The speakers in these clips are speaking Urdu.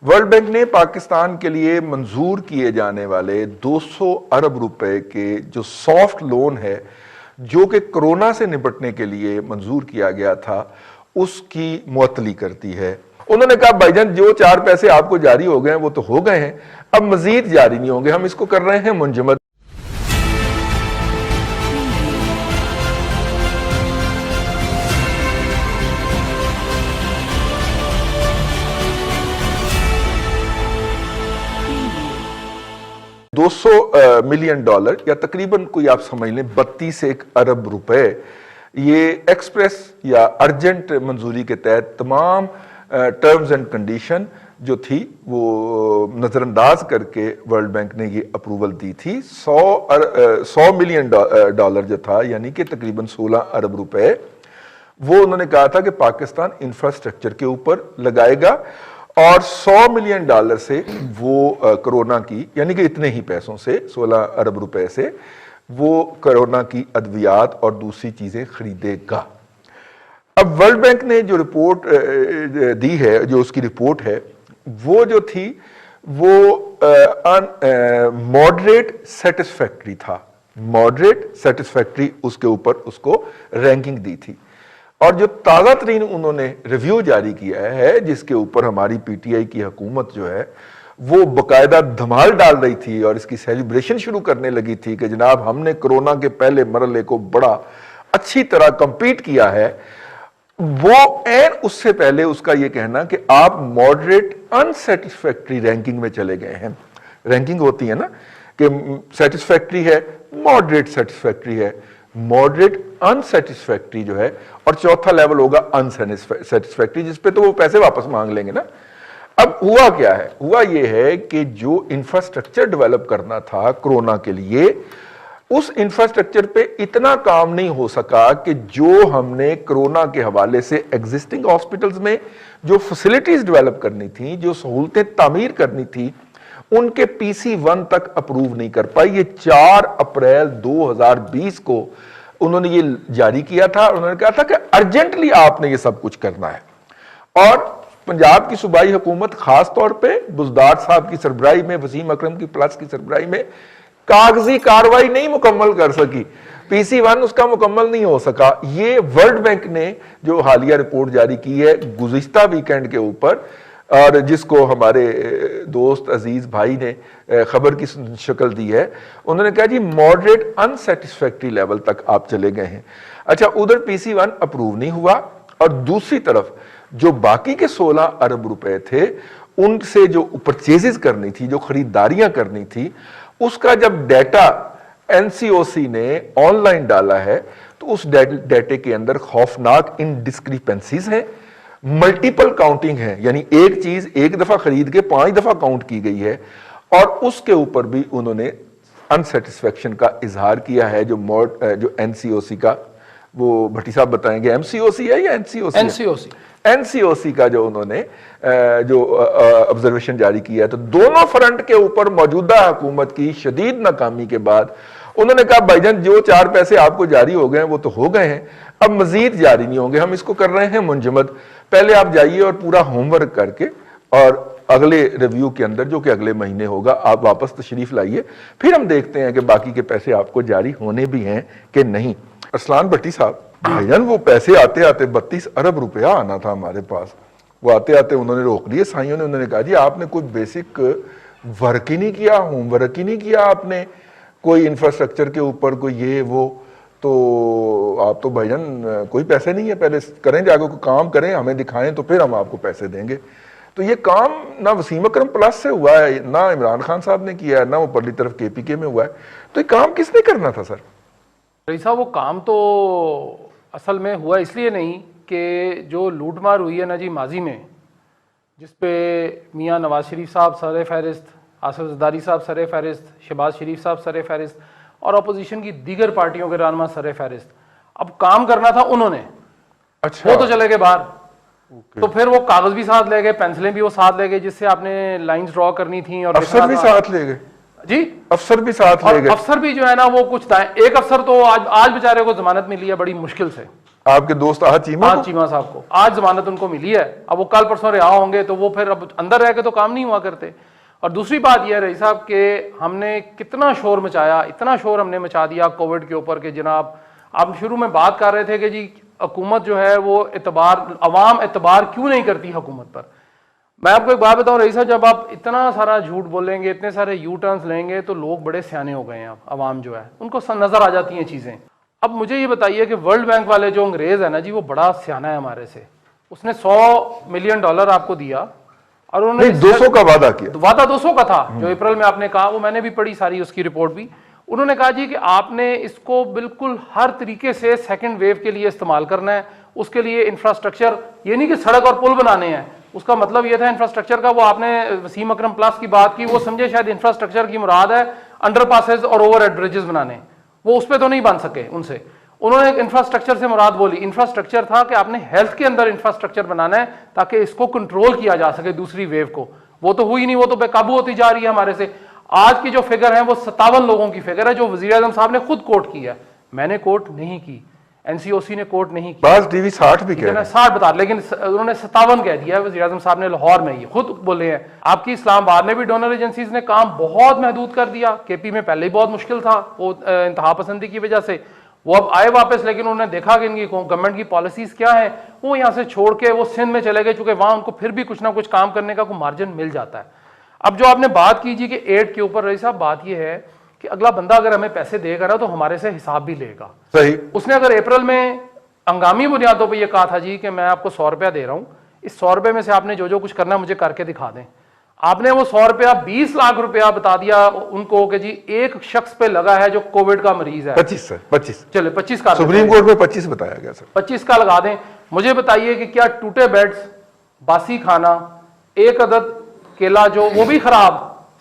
ورلڈ بینک نے پاکستان کے لیے منظور کیے جانے والے 200 ارب روپے کے جو سافٹ لون ہے جو کہ کرونا سے نپٹنے کے لیے منظور کیا گیا تھا اس کی معطلی کرتی ہے۔ انہوں نے کہا بھائی جان جو 4 پیسے آپ کو جاری ہو گئے ہیں وہ تو ہو گئے ہیں، اب مزید جاری نہیں ہوں گے، ہم اس کو کر رہے ہیں منجمد۔ $200 ملین یا تقریباً کوئی آپ سمجھ لیں 32 ارب روپے، یہ ایکسپریس یا ارجنٹ منظوری کے تحت تمام ٹرمز اینڈ کنڈیشن جو تھی وہ نظر انداز کر کے ورلڈ بینک نے یہ اپروول دی تھی۔ $100 ملین جو تھا یعنی کہ تقریباً 16 ارب روپے، وہ انہوں نے کہا تھا کہ پاکستان انفراسٹرکچر کے اوپر لگائے گا، اور $100 ملین سے وہ کرونا کی یعنی کہ اتنے ہی پیسوں سے 16 ارب روپے سے وہ کرونا کی ادویات اور دوسری چیزیں خریدے گا۔ اب ورلڈ بینک نے جو رپورٹ دی ہے، جو اس کی رپورٹ ہے، وہ جو تھی وہ ماڈریٹ سیٹسفیکٹری تھا، ماڈریٹ سیٹسفیکٹری اس کے اوپر اس کو رینکنگ دی تھی۔ اور جو تازہ ترین انہوں نے ریویو جاری کیا ہے جس کے اوپر ہماری پی ٹی آئی کی حکومت جو ہے وہ باقاعدہ دھمال ڈال رہی تھی اور اس کی سیلیبریشن شروع کرنے لگی تھی کہ جناب ہم نے کرونا کے پہلے مرحلے کو بڑا اچھی طرح کمپیٹ کیا ہے، وہ اس سے پہلے اس کا یہ کہنا کہ آپ ماڈریٹ انسیٹسفیکٹری رینکنگ میں چلے گئے ہیں۔ رینکنگ ہوتی ہے نا کہ سیٹسفیکٹری ہے، ماڈریٹ سیٹسفیکٹری ہے، ماڈریٹ انسیٹسفیکٹری جو ہے، اور چوتھا لیول ہوگا انسیٹسفیکٹری جس پہ تو وہ پیسے واپس مانگ لیں گے نا۔ اب ہوا کیا ہے؟ ہوا یہ ہے کہ جو انفراسٹرکچر ڈیولپ کرنا تھا کرونا کے لیے، اس انفراسٹرکچر پہ اتنا کام نہیں ہو سکا کہ جو ہم نے کرونا کے حوالے سے ایگزسٹنگ ہاسپٹلز میں جو فیسلٹیز ڈیولپ کرنی تھیں، جو سہولتیں تعمیر کرنی تھی، ان کے PC1 تک اپروو نہیں کر پائی۔ یہ 4 اپریل 2020 کو انہوں نے یہ جاری کیا تھا، انہوں نے کہا تھا کہ ارجنٹلی آپ نے یہ سب کچھ کرنا ہے۔ اور پنجاب کی صوبائی حکومت خاص طور پہ بزدار صاحب کی سربراہی میں، وسیم اکرم کی پلس کی سربراہی میں کاغذی کاروائی نہیں مکمل کر سکی، PC1 اس کا مکمل نہیں ہو سکا۔ یہ ورلڈ بینک نے جو حالیہ رپورٹ جاری کی ہے گزشتہ ویکینڈ کے اوپر، اور جس کو ہمارے دوست عزیز بھائی نے خبر کی شکل دی ہے، انہوں نے کہا جی ماڈریٹ انسیٹسفیکٹری لیول تک آپ چلے گئے ہیں۔ اچھا، ادھر PC1 اپروو نہیں ہوا، اور دوسری طرف جو باقی کے 16 ارب روپے تھے ان سے جو پرچیزز کرنی تھی، جو خریداریاں کرنی تھی، اس کا جب ڈیٹا NCOC نے آن لائن ڈالا ہے تو اس ڈیٹے کے اندر خوفناک انڈسکریپنسیز ہیں، ملٹیپل کاؤنٹنگ ہے، یعنی ایک چیز ایک دفعہ خرید کے 5 دفعہ کاؤنٹ کی گئی ہے، اور اس کے اوپر بھی انہوں نے انسیٹسفیکشن کا اظہار کیا ہے۔ جو NCOC کا، وہ بھٹی صاحب بتائیں گے MCOC ہے یا NCOC؟ NCOC کا جو انہوں نے جو آبزرویشن جاری کیا ہے، تو دونوں فرنٹ کے اوپر موجودہ حکومت کی شدید ناکامی کے بعد انہوں نے کہا بھائی جان جو 4 پیسے آپ کو جاری ہو گئے ہیں وہ تو ہو گئے ہیں، اب مزید جاری نہیں ہوں گے، ہم اس کو کر رہے ہیں منجمد۔ پہلے آپ جائیے اور پورا ہوم ورک کر کے، اور اگلے ریویو کے اندر جو کہ اگلے مہینے ہوگا آپ واپس تشریف لائیے، پھر ہم دیکھتے ہیں کہ باقی کے پیسے آپ کو جاری ہونے بھی ہیں کہ نہیں۔ ارسلان بھٹی صاحب، بھائی جان وہ پیسے آتے آتے 32 ارب روپیہ آنا تھا ہمارے پاس، وہ آتے آتے انہوں نے روک لیے سائیوں نے، انہوں نے کہا جی آپ نے کوئی بیسک ورک ہی نہیں کیا، ہوم ورک ہی نہیں کیا آپ نے، کوئی انفراسٹرکچر کے اوپر کوئی یہ وہ، تو آپ تو بھائی جان کوئی پیسے نہیں ہے، پہلے کریں جا کے کوئی کام کریں، ہمیں دکھائیں تو پھر ہم آپ کو پیسے دیں گے۔ تو یہ کام نہ وسیم اکرم پلس سے ہوا ہے، نہ عمران خان صاحب نے کیا ہے، نہ وہ پرلی طرف KPK میں ہوا ہے، تو یہ کام کس نے کرنا تھا سر؟ رئیس صاحب وہ کام تو اصل میں ہوا اس لیے نہیں کہ جو لوٹ مار ہوئی ہے نا جی ماضی میں، جس پہ میاں نواز شریف صاحب سر فہرست، آصف زرداری صاحب سر فہرست، شہباز شریف صاحب سر فہرست، اور اپوزیشن کی دیگر پارٹیوں کے رہنما سر فہرست، اب کام کرنا تھا انہوں نے، وہ تو چلے گئے باہر، تو پھر وہ کاغذ بھی ساتھ لے گئے، پینسلیں بھی وہ ساتھ لے گئے جس سے آپ نے لائنز ڈرا کرنی تھیں، اور افسر بھی ساتھ لے گئے جی، افسر بھی ساتھ لے گئے، افسر بھی جو ہے نا وہ کچھ ایک افسر تو آج بیچارے کو ضمانت ملی ہے بڑی مشکل سے، آپ کے دوست آہت چیمہ کو؟ چیمہ صاحب کو آج ضمانت ان کو ملی ہے. اب وہ کل پرسوں رہا ہوں گے تو وہ پھر اب اندر رہ کے تو کام نہیں ہوا کرتے. اور دوسری بات یہ ہے رئیس صاحب کہ ہم نے کتنا شور مچایا, اتنا شور ہم نے مچا دیا کووڈ کے اوپر کہ جناب آپ شروع میں بات کر رہے تھے کہ جی حکومت جو ہے وہ عوام اعتبار کیوں نہیں کرتی حکومت پر. میں آپ کو ایک بات بتاؤں رئیس صاحب, جب آپ اتنا سارا جھوٹ بولیں گے, اتنے سارے یو ٹرنز لیں گے تو لوگ بڑے سیانے ہو گئے ہیں. اب عوام جو ہے ان کو نظر آ جاتی ہیں چیزیں. اب مجھے یہ بتائیے کہ ورلڈ بینک والے جو انگریز ہے نا جی, وہ بڑا سیانہ ہے ہمارے سے. اس نے $100 ملین آپ کو دیا اور انہوں نے 200 کا وعدہ کیا. وعدہ 200 کا تھا جو اپریل میں آپ نے کہا, وہ میں نے بھی پڑھی ساری اس کی رپورٹ بھی. انہوں نے کہا جی کہ آپ نے اس کو بالکل ہر طریقے سے سیکنڈ ویو کے لیے استعمال کرنا ہے. اس کے لیے انفراسٹرکچر, یہ نہیں کہ سڑک اور پل بنانے ہیں, اس کا مطلب یہ تھا انفراسٹرکچر کا. وہ آپ نے وسیم اکرم پلس کی بات کی, وہ سمجھے شاید انفراسٹرکچر کی مراد ہے انڈر پاسز اور اوور ہیڈ بریجز بنانے. وہ اس پہ تو نہیں بن سکے ان سے. انہوں نے انفراسٹرکچر سے مراد بولی, انفراسٹرکچر تھا کہ آپ نے ہیلتھ کے اندر انفراسٹرکچر بنانا ہے تاکہ اس کو کنٹرول کیا جا سکے دوسری ویو کو. وہ تو ہوئی نہیں, وہ تو بے قابو ہوتی جا رہی ہے ہمارے سے. آج کی جو فگر ہے وہ 57 لوگوں کی فگر ہے جو وزیر اعظم صاحب نے خود کوٹ کی ہے. میں نے کوٹ نہیں کی, این سی او سی نے کوٹ نہیں کی. بعض ٹی وی 60 بھی کہہ رہے ہیں, 60 بتا, لیکن انہوں نے 57 کہہ دیا ہے وزیر اعظم صاحب نے لاہور میں. یہ خود بولے ہیں. آپ کی اسلام آباد میں بھی ڈونر ایجنسیز نے کام بہت محدود کر دیا. کے پی میں پہلے ہی بہت مشکل تھا وہ انتہا پسندی کی وجہ سے. وہ اب آئے واپس, لیکن انہوں نے دیکھا کہ ان کی گورنمنٹ کی پالیسیز کیا ہیں. وہ یہاں سے چھوڑ کے وہ سندھ میں چلے گئے, چونکہ وہاں ان کو پھر بھی کچھ نہ کچھ کام کرنے کا کوئی مارجن مل جاتا ہے. اب جو آپ نے بات کی جی کہ ایڈ کے اوپر رئیس صاحب, بات یہ ہے کہ اگلا بندہ اگر ہمیں پیسے دے گا تو ہمارے سے حساب بھی لے گا. صحیح. اس نے اگر اپریل میں ہنگامی بنیادوں پہ یہ کہا تھا جی کہ میں آپ کو $100 دے رہا ہوں, اس $100 میں سے آپ نے جو کچھ کرنا ہے مجھے کر کے دکھا دیں. آپ نے وہ $100 $20 لاکھ بتا دیا ان کو کہ جی ایک شخص پہ لگا ہے جو کووڈ کا مریض ہے. 25 چلے 25 کا سپریم کورٹ میں 25 بتایا گیا سر. 25 کا لگا دیں. مجھے بتائیے کہ کیا ٹوٹے بیڈز, باسی کھانا, ایک عدد کیلا جو وہ بھی خراب,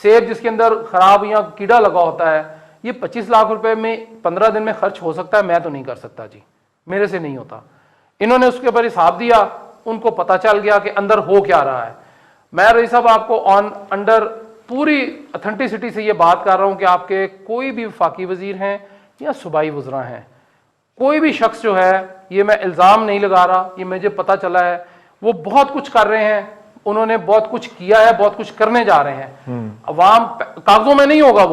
سیب جس کے اندر خراب یا کیڑا لگا ہوتا ہے, یہ 25 لاکھ روپے میں 15 دن میں خرچ ہو سکتا ہے؟ میں تو نہیں کر سکتا جی, میرے سے نہیں ہوتا. انہوں نے اس کے اوپر حساب دیا, ان کو پتا چل گیا کہ اندر ہو کیا رہا ہے. میں رئیس صاحب آپ کو انڈر پوری اتھینٹسٹی سے یہ بات کر رہا ہوں کہ آپ کے کوئی بھی وفاقی وزیر ہیں یا صوبائی وزراء ہیں, کوئی بھی شخص جو ہے, یہ میں الزام نہیں لگا رہا, یہ مجھے پتا چلا ہے, وہ بہت کچھ کر رہے ہیں. انہوں نے بہت کچھ کیا ہے, بہت کچھ کرنے جا رہے ہیں. عوام کاغذوں میں نہیں ہوگا,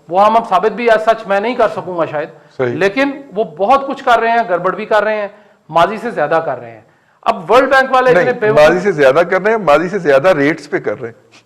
وہ ہم ثابت بھی ہے سچ میں نہیں کر سکوں گا شاید, لیکن وہ بہت کچھ کر رہے ہیں, گڑبڑ بھی کر رہے ہیں, ماضی سے زیادہ کر رہے ہیں. اب ورلڈ بینک والے ماضی سے زیادہ کر رہے ہیں, ماضی سے زیادہ ریٹس پہ کر رہے ہیں.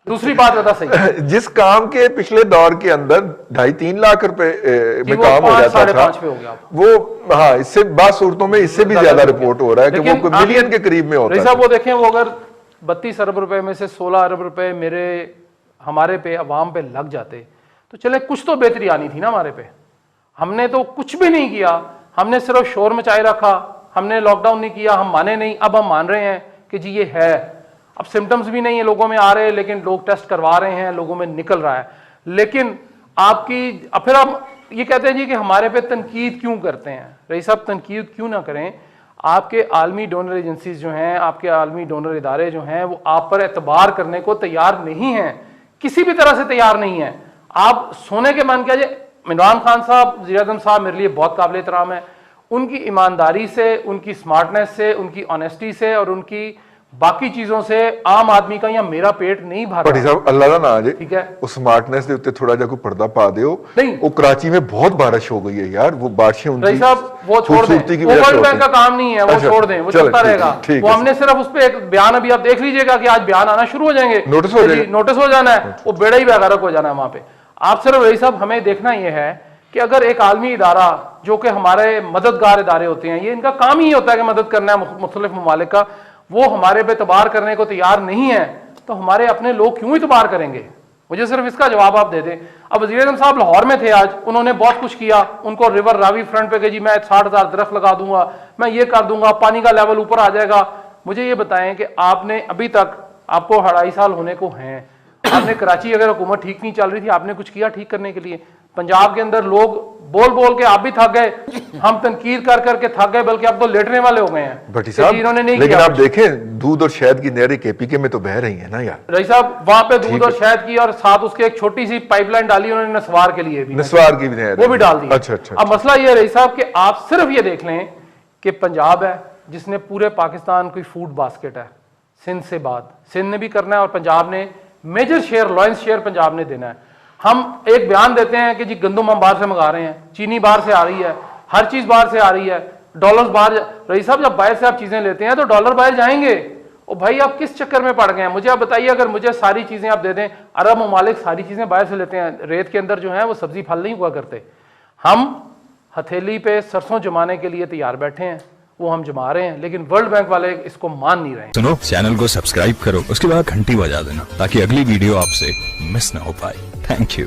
دوسری بات بتا صحیح, جس کام کے پچھلے دور کے اندر 2.5-3 لاکھ روپے میں کام ہو جاتا تھا, وہ ہاں اس سے بعض صورتوں میں اس سے بھی زیادہ رپورٹ ہو رہا ہے کہ وہ کوئی ملین کے قریب میں ہوتا ہے. وہ دیکھیں, وہ اگر 32 ارب روپے میں سے 16 ارب روپے ہمارے پہ عوام پہ لگ جاتے تو چلے کچھ تو بہتری آنی تھی نا ہمارے پہ. ہم نے تو کچھ بھی نہیں کیا, ہم نے صرف شور مچائے رکھا, ہم نے لاک ڈاؤن نہیں کیا, ہم مانے نہیں. اب ہم مان رہے ہیں کہ جی یہ ہے, اب سمٹمز بھی نہیں ہیں لوگوں میں آ رہے, لیکن لوگ ٹیسٹ کروا رہے ہیں, لوگوں میں نکل رہا ہے. لیکن آپ کی پھر آپ یہ کہتے ہیں جی کہ ہمارے پہ تنقید کیوں کرتے ہیں؟ رئیس صاحب تنقید کیوں نہ کریں, آپ کے عالمی ڈونر ایجنسیز جو ہیں, آپ کے عالمی ڈونر ادارے جو ہیں, وہ آپ پر اعتبار کرنے کو تیار نہیں ہیں, کسی بھی طرح سے تیار نہیں ہیں. آپ سونے کے مان کیا جائے, عمران خان صاحب وزیر اعظم صاحب میرے لیے بہت قابل احترام ہے. ان کی ایمانداری سے, ان کی سمارٹنیس سے, ان کی آنیسٹی سے اور ان کی باقی چیزوں سے عام آدمی کا یا میرا پیٹ نہیں بھرتا. بھٹی صاحب اللہ دا نا جے, ٹھیک ہے, وہ سمارٹنیس دے اوتے تھوڑا جا کوئی پردہ پا دیو. نہیں, وہ کراچی میں بہت بارش ہو گئی ہے یار, وہ بارشیں ان کی رئیس صاحب وہ چھوڑ دیں, وہ ورلڈ بینک کا کام نہیں ہے, وہ چھوڑ دیں, وہ چلتا رہے گا. وہ ہم نے صرف اس پہ ایک بیان, ابھی آپ دیکھ لیجئے گا کہ آج بیان آنا شروع ہو جائیں گے, نوٹس ہو جانا ہے, وہ بیڑا ہی غرق ہو جانا ہے وہاں پہ. آپ صرف رئیس صاحب ہمیں دیکھنا یہ ہے کہ اگر ایک عالمی ادارہ جو کہ ہمارے مددگار ادارے ہوتے ہیں, یہ ان کا کام ہی ہوتا ہے کہ مدد کرنا ہے مختلف ممالک کا, وہ ہمارے پہ اعتبار کرنے کو تیار نہیں ہے, تو ہمارے اپنے لوگ کیوں اعتبار کریں گے؟ مجھے صرف اس کا جواب آپ دے دیں. اب وزیر اعظم صاحب لاہور میں تھے آج, انہوں نے بہت کچھ کیا. ان کو ریور راوی فرنٹ پہ کہ جی میں 60,000 درخت لگا دوں گا, میں یہ کر دوں گا, پانی کا لیول اوپر آ جائے گا. مجھے یہ بتائیں کہ آپ نے ابھی تک, آپ کو 2.5 سال ہونے کو ہیں, آپ نے کراچی اگر حکومت ٹھیک نہیں چل رہی تھی, آپ نے کچھ کیا ٹھیک کرنے کے لیے؟ پنجاب کے اندر لوگ بول بول کے آپ بھی تھک گئے, ہم تنقید کر کر کے تھک گئے, بلکہ اب تو لیٹنے والے ہو گئے ہیں. بھٹی صاحب لیکن آپ دیکھیں دودھ اور شہد کی نہریں کے پی کے میں تو بہ رہی ہیں نا یار. رئیس صاحب وہاں پہ دودھ اور شہد کی, اور ساتھ اس کے ایک چھوٹی سی پائپ لائن ڈالی انہوں نے نسوار کے لیے بھی, نسوار کی بھی نہر وہ بھی ڈال دی. اچھا. اب مسئلہ یہ ہے رئیس صاحب کہ آپ صرف یہ دیکھ لیں کہ پنجاب ہے جس نے پورے پاکستان کی فوڈ باسکٹ ہے سندھ سے بعد، سندھ نے بھی کرنا ہے اور پنجاب نے major share, lion's share Punjab نے دینا ہے. ہم ایک بیان دیتے ہیں کہ جی گندم ہم باہر سے منگا رہے ہیں، چینی باہر سے آ رہی ہے، ہر چیز باہر سے آ رہی ہے، ڈالرز باہر. رئیس صاحب جب باہر سے آپ چیزیں لیتے ہیں تو ڈالر باہر جائیں گے. او بھائی آپ کس چکر میں پڑ گئے ہیں؟ مجھے آپ بتائیے، اگر مجھے ساری چیزیں آپ دے دیں، عرب ممالک ساری چیزیں باہر سے لیتے ہیں، ریت کے اندر جو ہیں وہ سبزی پھل نہیں ہوا کرتے. ہم ہتھیلی پہ سرسوں جمانے کے لیے تیار بیٹھے ہیں، وہ ہم جما رہے ہیں، لیکن ورلڈ بینک والے اس کو مان نہیں رہے ہیں. سنو، چینل کو سبسکرائب کرو، اس کے بعد گھنٹی بجا دینا تاکہ اگلی ویڈیو آپ سے مس نہ ہو پائے. Thank you.